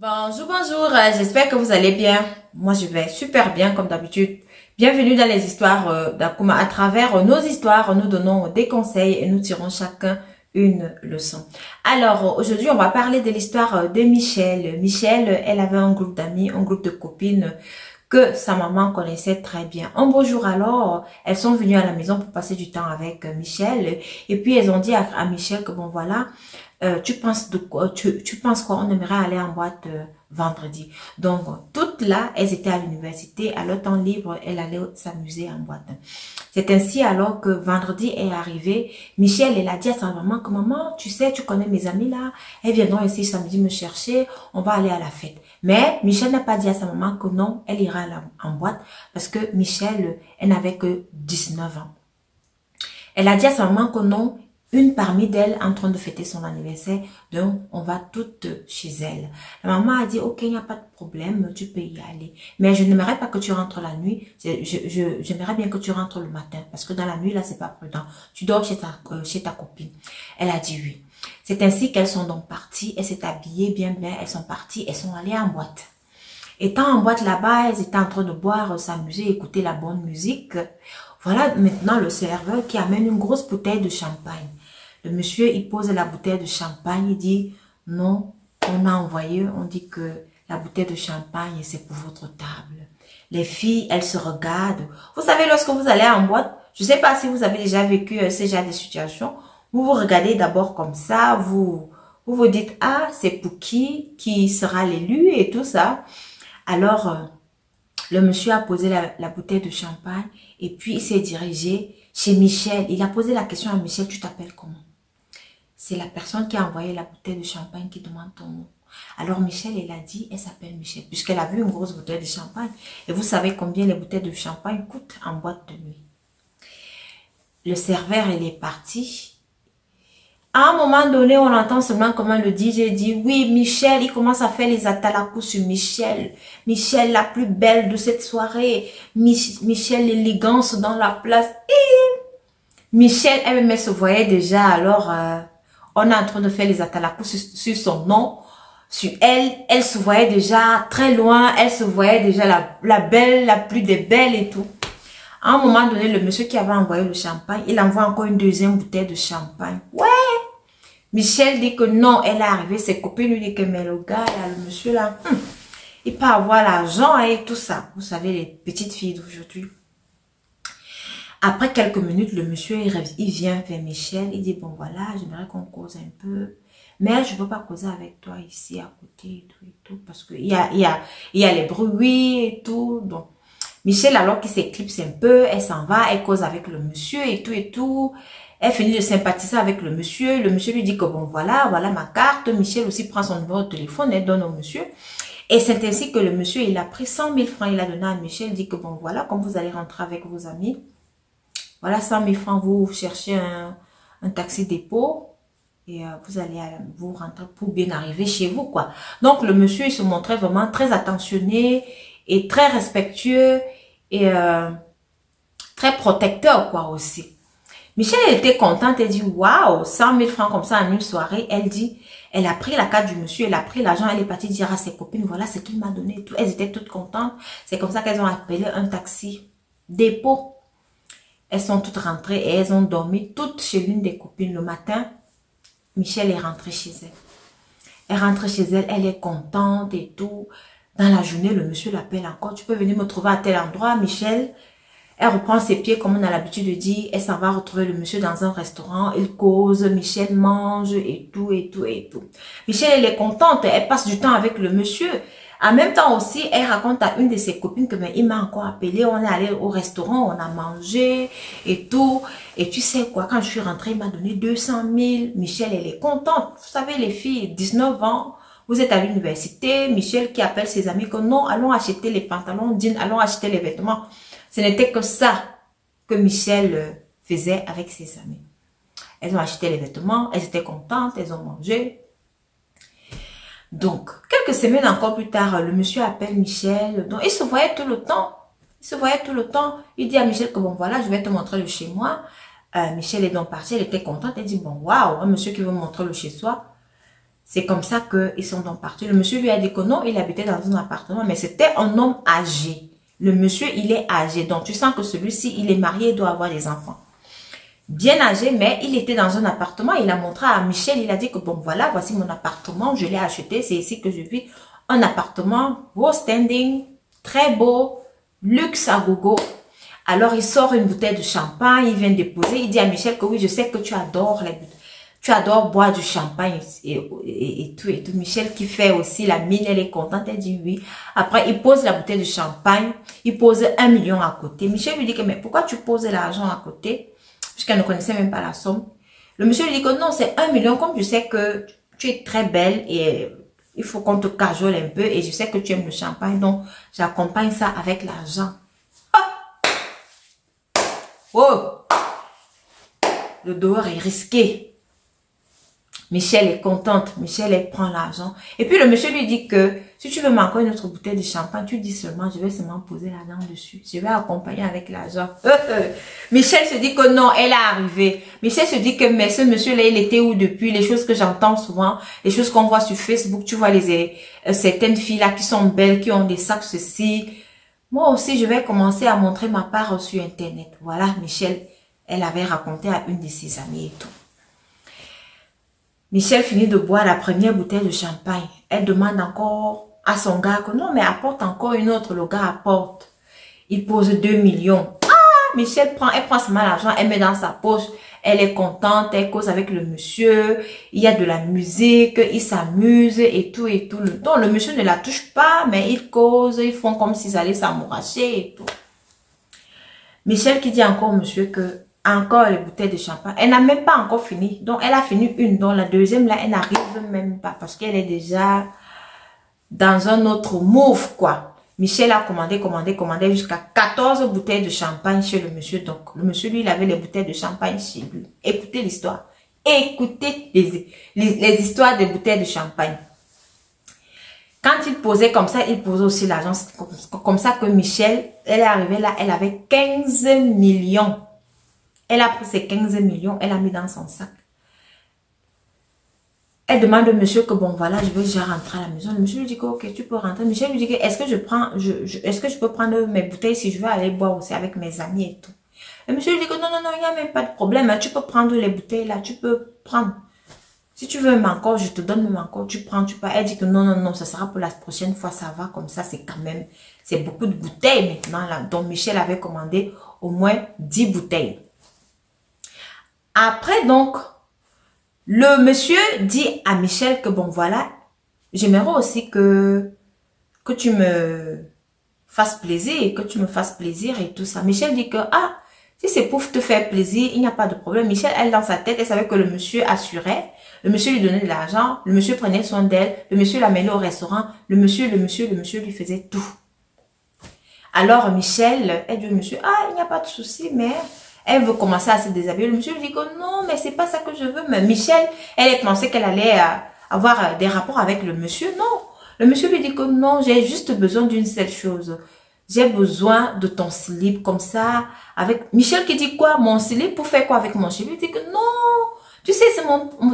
Bonjour, bonjour, j'espère que vous allez bien. Moi, je vais super bien comme d'habitude. Bienvenue dans les histoires d'Akuma. À travers nos histoires, nous donnons des conseils et nous tirons chacun une leçon. Alors, aujourd'hui, on va parler de l'histoire de Michelle. Michelle, elle avait un groupe d'amis, un groupe de copines que sa maman connaissait très bien. Un beau jour alors, elles sont venues à la maison pour passer du temps avec Michelle. Et puis, elles ont dit à Michelle que bon, voilà, tu penses de quoi, tu penses quoi, on aimerait aller en boîte vendredi. Donc, toutes là, elles étaient à l'université, à leur temps libre, elles allaient s'amuser en boîte. C'est ainsi alors que vendredi est arrivé, Michelle, elle a dit à sa maman que maman, tu sais, tu connais mes amis là, elles viendront ici samedi me chercher, on va aller à la fête. Mais Michelle n'a pas dit à sa maman que non, elle ira en boîte parce que Michelle, elle n'avait que 19 ans. Elle a dit à sa maman que non, une parmi d'elles en train de fêter son anniversaire, donc on va toutes chez elle. La maman a dit, ok, il n'y a pas de problème, tu peux y aller. Mais je n'aimerais pas que tu rentres la nuit, j'aimerais bien que tu rentres le matin, parce que dans la nuit, là, c'est pas prudent. Tu dors chez ta copine. Elle a dit oui. C'est ainsi qu'elles sont donc parties, elles s'est habillées bien, elles sont parties, elles sont allées en boîte. Étant en boîte là-bas, elles étaient en train de boire, s'amuser, écouter la bonne musique. Voilà maintenant le serveur qui amène une grosse bouteille de champagne. Le monsieur, il pose la bouteille de champagne, il dit, non, on a envoyé, on dit que la bouteille de champagne, c'est pour votre table. Les filles, elles se regardent. Vous savez, lorsque vous allez en boîte, je ne sais pas si vous avez déjà vécu ce genre de situation, vous vous regardez d'abord comme ça, vous vous dites, ah, c'est pour qui sera l'élu et tout ça. Alors, le monsieur a posé la bouteille de champagne et puis il s'est dirigé chez Michel. Il a posé la question à Michel, tu t'appelles comment? C'est la personne qui a envoyé la bouteille de champagne qui demande ton nom. Alors Michel, elle a dit, elle s'appelle Michel, puisqu'elle a vu une grosse bouteille de champagne. Et vous savez combien les bouteilles de champagne coûtent en boîte de nuit. Le serveur, il est parti. À un moment donné, on entend seulement comment le DJ dit, oui, Michel, il commence à faire les atalakus sur Michel. Michel, la plus belle de cette soirée. Michel, l'élégance dans la place. Et Michel, elle-même se voyait déjà, alors on est en train de faire les atalakus sur son nom, sur elle. Elle se voyait déjà très loin, elle se voyait déjà la belle, la plus des belles et tout. À un moment donné, le monsieur qui avait envoyé le champagne, il envoie encore une deuxième bouteille de champagne. Ouais! Michel dit que non, elle est arrivée, ses copines lui disent que mais le gars, là, le monsieur là, il peut avoir l'argent et tout ça. Vous savez, les petites filles d'aujourd'hui. Après quelques minutes, le monsieur, il vient vers Michel, il dit, bon voilà, j'aimerais qu'on cause un peu, mais je ne veux pas causer avec toi ici à côté et tout, parce qu'il y a les bruits et tout. Donc, Michel, alors qu'il s'éclipse un peu, elle s'en va, elle cause avec le monsieur et tout. Elle finit de sympathiser avec le monsieur lui dit que bon voilà ma carte. Michel aussi prend son numéro de téléphone, elle donne au monsieur. Et c'est ainsi que le monsieur, il a pris 100 000 francs, il a donné à Michel, il dit que bon voilà, comme vous allez rentrer avec vos amis, voilà 100 000 francs, vous cherchez un taxi dépôt et vous allez vous rentrer pour bien arriver chez vous quoi. Donc le monsieur, il se montrait vraiment très attentionné et très respectueux et très protecteur quoi aussi. Michel elle était contente, elle dit waouh, 100 000 francs comme ça en une soirée. Elle dit, elle a pris la carte du monsieur, elle a pris l'argent, elle est partie dire à ses copines, voilà ce qu'il m'a donné et tout. Elles étaient toutes contentes. C'est comme ça qu'elles ont appelé un taxi dépôt. Elles sont toutes rentrées et elles ont dormi toutes chez l'une des copines. Le matin, Michel est rentrée chez elle. Elle rentre chez elle, elle est contente et tout. Dans la journée, le monsieur l'appelle encore. Tu peux venir me trouver à tel endroit, Michel. Elle reprend ses pieds comme on a l'habitude de dire. Elle s'en va retrouver le monsieur dans un restaurant. Il cause, Michel mange et tout. Michel, elle est contente. Elle passe du temps avec le monsieur. En même temps aussi, elle raconte à une de ses copines que il m'a encore appelé. On est allé au restaurant, on a mangé et tout. Et tu sais quoi, quand je suis rentrée, il m'a donné 200 000. Michel, elle est contente. Vous savez, les filles, 19 ans. Vous êtes à l'université. Michel qui appelle ses amis que non, allons acheter les pantalons, jeans, allons acheter les vêtements. Ce n'était que ça que Michel faisait avec ses amis. Elles ont acheté les vêtements, elles étaient contentes, elles ont mangé. Donc, quelques semaines encore plus tard, le monsieur appelle Michel. Donc, il se voyait tout le temps. Il dit à Michel que bon, voilà, je vais te montrer le chez moi. Michel est donc parti, elle était contente. Elle dit, bon, waouh, un monsieur qui veut me montrer le chez soi. C'est comme ça qu'ils sont donc partis. Le monsieur lui a dit que non, il habitait dans un appartement, mais c'était un homme âgé. Le monsieur, il est âgé. Donc, tu sens que celui-ci, il est marié, il doit avoir des enfants. Bien âgé, mais il était dans un appartement. Il a montré à Michel, il a dit que bon, voilà, voici mon appartement. Je l'ai acheté, c'est ici que je vis. Un appartement, beau standing, très beau, luxe à gogo. Alors, il sort une bouteille de champagne, il vient déposer. Il dit à Michel que oui, je sais que tu adores les bouteilles. Tu adores boire du champagne et tout et tout. Michel qui fait aussi la mine, elle est contente, elle dit oui. Après, il pose la bouteille de champagne, il pose 1 million à côté. Michel lui dit que mais pourquoi tu poses l'argent à côté? Puisqu'elle ne connaissait même pas la somme. Le monsieur lui dit que non, c'est 1 million, comme je sais que tu es très belle et il faut qu'on te cajole un peu et je sais que tu aimes le champagne, donc j'accompagne ça avec l'argent. Ah! Oh! Le dehors est risqué. Michel est contente. Michel, elle prend l'argent. Et puis, le monsieur lui dit que si tu veux m'encore une autre bouteille de champagne, tu dis seulement, je vais seulement poser la dent dessus. Je vais accompagner avec l'argent. Michel se dit que non, elle est arrivée. Michel se dit que, mais ce monsieur-là, il était où depuis? Les choses que j'entends souvent, les choses qu'on voit sur Facebook, tu vois certaines filles-là qui sont belles, qui ont des sacs, ceci. Moi aussi, je vais commencer à montrer ma part sur Internet. Voilà, Michel, elle avait raconté à une de ses amies et tout. Michel finit de boire la première bouteille de champagne. Elle demande encore à son gars que non, mais apporte encore une autre. Le gars apporte. Il pose 2 millions. Ah, Michel elle prend seulement l'argent, elle met dans sa poche. Elle est contente, elle cause avec le monsieur. Il y a de la musique, il s'amuse et tout et tout. Donc, le monsieur ne la touche pas, mais ils causent, ils font comme s'ils allaient s'amouracher et tout. Michel qui dit encore au monsieur que encore les bouteilles de champagne. Elle n'a même pas encore fini. Donc, elle a fini une. Donc, la deuxième, là, elle n'arrive même pas. Parce qu'elle est déjà dans un autre move, quoi. Michel a commandé jusqu'à 14 bouteilles de champagne chez le monsieur. Donc, le monsieur, lui, il avait les bouteilles de champagne chez lui. Écoutez l'histoire. Écoutez les histoires des bouteilles de champagne. Quand il posait comme ça, il posait aussi l'argent. C'est comme ça que Michel, elle est arrivée là, elle avait 15 millions. Elle a pris ses 15 millions, elle a mis dans son sac. Elle demande au monsieur que bon voilà, je veux déjà rentrer à la maison. Le monsieur lui dit que ok, tu peux rentrer. Michel lui dit que est-ce que je peux prendre mes bouteilles si je veux aller boire aussi avec mes amis et tout. Le monsieur lui dit que non, il n'y a même pas de problème. Tu peux prendre les bouteilles là, tu peux prendre. Si tu veux même encore, je te donne même encore, tu prends, tu pars. Elle dit que non, ça sera pour la prochaine fois, ça va comme ça, c'est quand même, c'est beaucoup de bouteilles maintenant là. Donc Michel avait commandé au moins 10 bouteilles. Après, donc, le monsieur dit à Michel que bon, voilà, j'aimerais aussi que tu me fasses plaisir, que tu me fasses plaisir et tout ça. Michel dit que, ah, si c'est pour te faire plaisir, il n'y a pas de problème. Michel, elle, dans sa tête, elle savait que le monsieur assurait, le monsieur lui donnait de l'argent, le monsieur prenait soin d'elle, le monsieur l'amenait au restaurant, le monsieur lui faisait tout. Alors, Michel, elle dit au monsieur, ah, il n'y a pas de souci, mais... Elle veut commencer à se déshabiller. Le monsieur lui dit que non, mais c'est pas ça que je veux. Mais Michel, elle pensait qu'elle allait avoir des rapports avec le monsieur. Non. Le monsieur lui dit que non, j'ai juste besoin d'une seule chose. J'ai besoin de ton slip comme ça. Avec Michel qui dit quoi? Mon slip pour faire quoi avec mon slip? Il dit que non. Tu sais,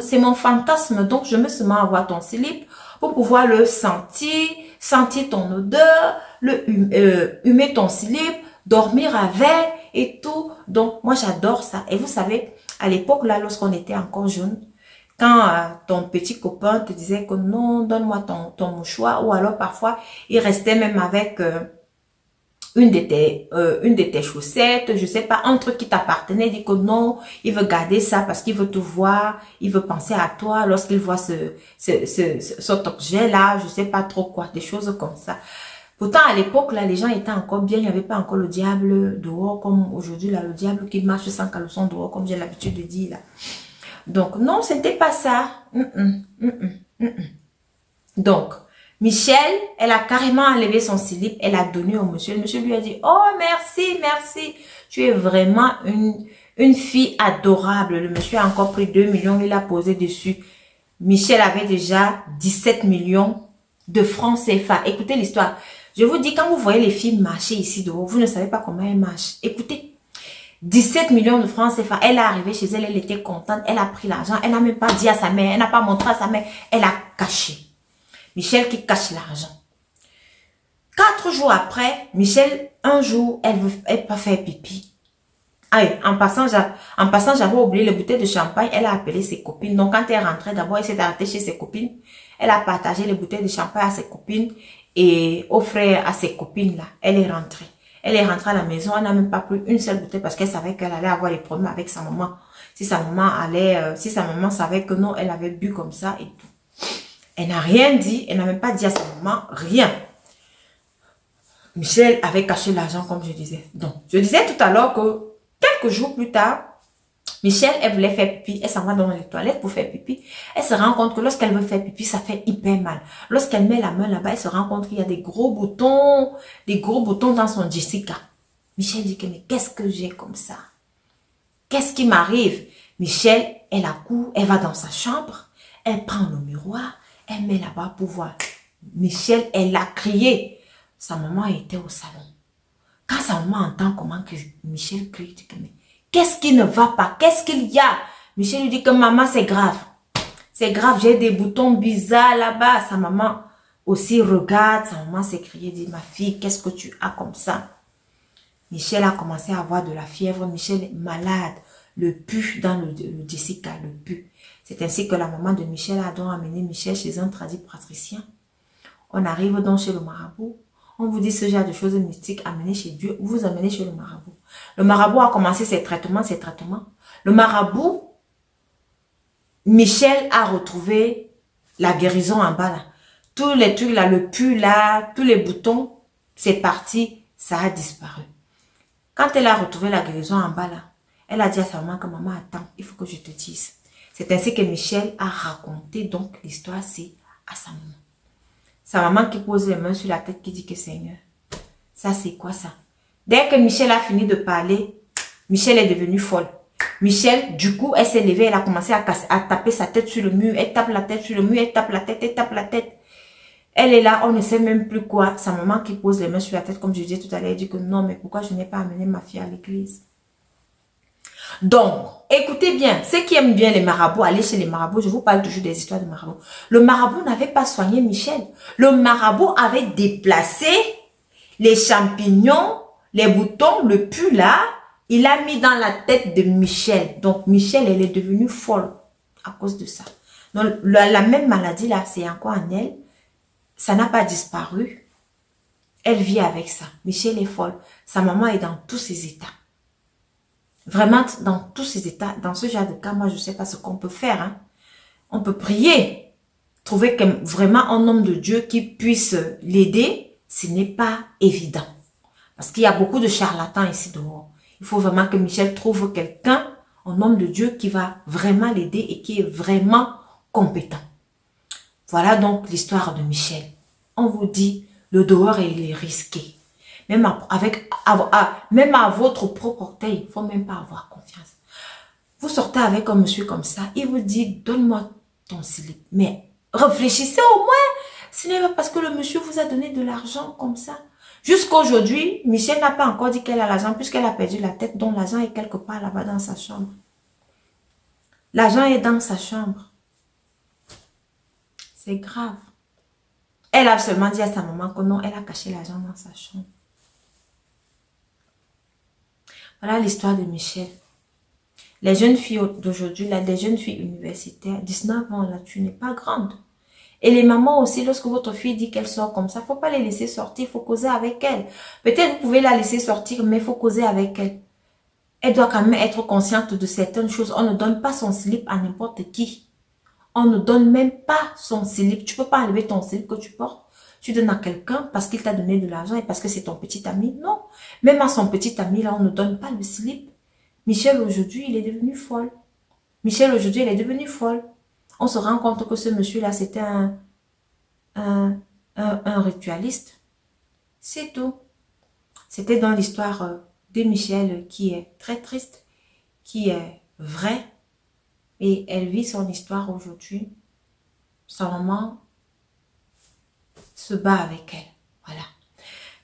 c'est mon fantasme. Donc, je veux seulement avoir ton slip pour pouvoir le sentir ton odeur, humer ton slip, dormir avec et tout. Donc, moi, j'adore ça. Et vous savez, à l'époque, là, lorsqu'on était encore jeune, quand ton petit copain te disait que non, donne-moi ton mouchoir, ou alors parfois, il restait même avec une de tes chaussettes, je sais pas, un truc qui t'appartenait, il dit que non, il veut garder ça parce qu'il veut te voir, il veut penser à toi lorsqu'il voit cet objet-là, je sais pas trop quoi, des choses comme ça. Pourtant, à l'époque, là, les gens étaient encore bien. Il n'y avait pas encore le diable dehors, comme aujourd'hui, là, le diable qui marche sans caleçon dehors, comme j'ai l'habitude de dire, là. Donc, non, c'était pas ça. Donc, Michel, elle a carrément enlevé son slip, elle a donné au monsieur. Le monsieur lui a dit, oh, merci. Tu es vraiment une fille adorable. Le monsieur a encore pris 2 millions, il a posé dessus. Michel avait déjà 17 millions de francs CFA. Écoutez l'histoire. Je vous dis, quand vous voyez les filles marcher ici dehors, vous ne savez pas comment elles marchent. Écoutez, 17 millions de francs CFA. Elle est arrivée chez elle, elle était contente, elle a pris l'argent, elle n'a même pas dit à sa mère, elle n'a pas montré à sa mère, elle a caché. Michel qui cache l'argent. 4 jours après, Michel, un jour, elle va faire pipi. Ah oui, en passant, j'avais oublié les bouteilles de champagne. Elle a appelé ses copines. Donc, quand elle est rentrée, d'abord, elle s'est arrêtée chez ses copines. Elle a partagé les bouteilles de champagne à ses copines et offrait à ses copines là. Elle est rentrée. Elle est rentrée à la maison. Elle n'a même pas pris une seule bouteille parce qu'elle savait qu'elle allait avoir des problèmes avec sa maman. Si sa maman savait que non, elle avait bu comme ça et tout. Elle n'a rien dit. Elle n'a même pas dit à sa maman rien. Michel avait caché l'argent comme je disais. Donc, je disais tout à l'heure que quelques jours plus tard, Michel, elle voulait faire pipi. Elle s'en va dans les toilettes pour faire pipi. Elle se rend compte que lorsqu'elle veut faire pipi, ça fait hyper mal. Lorsqu'elle met la main là-bas, elle se rend compte qu'il y a des gros boutons dans son Jessica. Michel dit que mais qu'est-ce que j'ai comme ça? Qu'est-ce qui m'arrive? Michel, elle accourt, elle va dans sa chambre, elle prend le miroir, elle met là-bas pour voir. Michel, elle a crié. Sa maman était au salon. Quand sa maman entend comment que Michel crie, dit que mais qu'est-ce qui ne va pas? Qu'est-ce qu'il y a? Michel lui dit que maman, c'est grave. C'est grave, j'ai des boutons bizarres là-bas. Sa maman aussi regarde. Sa maman s'écrie, dit, ma fille, qu'est-ce que tu as comme ça? Michel a commencé à avoir de la fièvre. Michel est malade. Le pu dans le Jessica, le pu. C'est ainsi que la maman de Michel a donc amené Michel chez un praticien. On arrive donc chez le marabout. On vous dit ce genre de choses mystiques, amenez chez Dieu, vous amenez chez le marabout. Le marabout a commencé ses traitements. Le marabout, Michel a retrouvé la guérison en bas là. Tous les trucs là, le pu là, tous les boutons, c'est parti, ça a disparu. Quand elle a retrouvé la guérison en bas là, elle a dit à sa maman que maman attends, il faut que je te dise. C'est ainsi que Michel a raconté donc l'histoire, c'est à sa maman. Sa maman qui pose les mains sur la tête qui dit que Seigneur, ça c'est quoi ça? Dès que Michel a fini de parler, Michel est devenue folle. Michel, du coup, elle s'est levée, elle a commencé à taper sa tête sur le mur. Elle tape la tête sur le mur, elle tape la tête, elle tape la tête. Elle est là, on ne sait même plus quoi. Sa maman qui pose les mains sur la tête, comme je disais tout à l'heure, elle dit que non, mais pourquoi je n'ai pas amené ma fille à l'église? Donc, écoutez bien, ceux qui aiment bien les marabouts, allez chez les marabouts, je vous parle toujours des histoires de marabouts. Le marabout n'avait pas soigné Michel. Le marabout avait déplacé les champignons, les boutons, le pu là, il a mis dans la tête de Michel. Donc, Michel, elle est devenue folle à cause de ça. Donc, la même maladie là, c'est encore en elle. Ça n'a pas disparu. Elle vit avec ça. Michel est folle. Sa maman est dans tous ses états. Vraiment, dans tous ces états, dans ce genre de cas, moi, je ne sais pas ce qu'on peut faire. Hein. On peut prier, trouver vraiment un homme de Dieu qui puisse l'aider. Ce n'est pas évident. Parce qu'il y a beaucoup de charlatans ici dehors. Il faut vraiment que Michel trouve quelqu'un, un homme de Dieu qui va vraiment l'aider et qui est vraiment compétent. Voilà donc l'histoire de Michel. On vous dit, le dehors, il est risqué. Même à votre propre orteil, il ne faut même pas avoir confiance. Vous sortez avec un monsieur comme ça, il vous dit, donne-moi ton slip. Mais réfléchissez au moins. Ce n'est pas parce que le monsieur vous a donné de l'argent comme ça. Jusqu'à aujourd'hui, Michel n'a pas encore dit qu'elle a l'argent puisqu'elle a perdu la tête, donc l'argent est quelque part là-bas dans sa chambre. L'argent est dans sa chambre. C'est grave. Elle a seulement dit à sa maman que non, elle a caché l'argent dans sa chambre. Voilà l'histoire de Michel. Les jeunes filles d'aujourd'hui, là, des jeunes filles universitaires, 19 ans, là, tu n'es pas grande. Et les mamans aussi, lorsque votre fille dit qu'elle sort comme ça, il ne faut pas les laisser sortir, il faut causer avec elle. Peut-être vous pouvez la laisser sortir, mais il faut causer avec elle. Elle doit quand même être consciente de certaines choses. On ne donne pas son slip à n'importe qui. On ne donne même pas son slip. Tu ne peux pas enlever ton slip que tu portes. Tu donnes à quelqu'un parce qu'il t'a donné de l'argent et parce que c'est ton petit ami. Non. Même à son petit ami, là, on ne donne pas le slip. Michel, aujourd'hui, il est devenu folle. Michel, aujourd'hui, elle est devenue folle. On se rend compte que ce monsieur-là, c'était un ritualiste. C'est tout. C'était dans l'histoire de Michel qui est très triste, qui est vraie. Et elle vit son histoire aujourd'hui. Sa maman se bat avec elle. Voilà.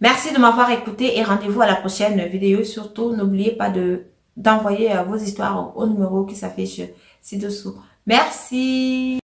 Merci de m'avoir écouté et rendez-vous à la prochaine vidéo. Surtout, n'oubliez pas de d'envoyer vos histoires au numéro qui s'affiche ci-dessous. Merci.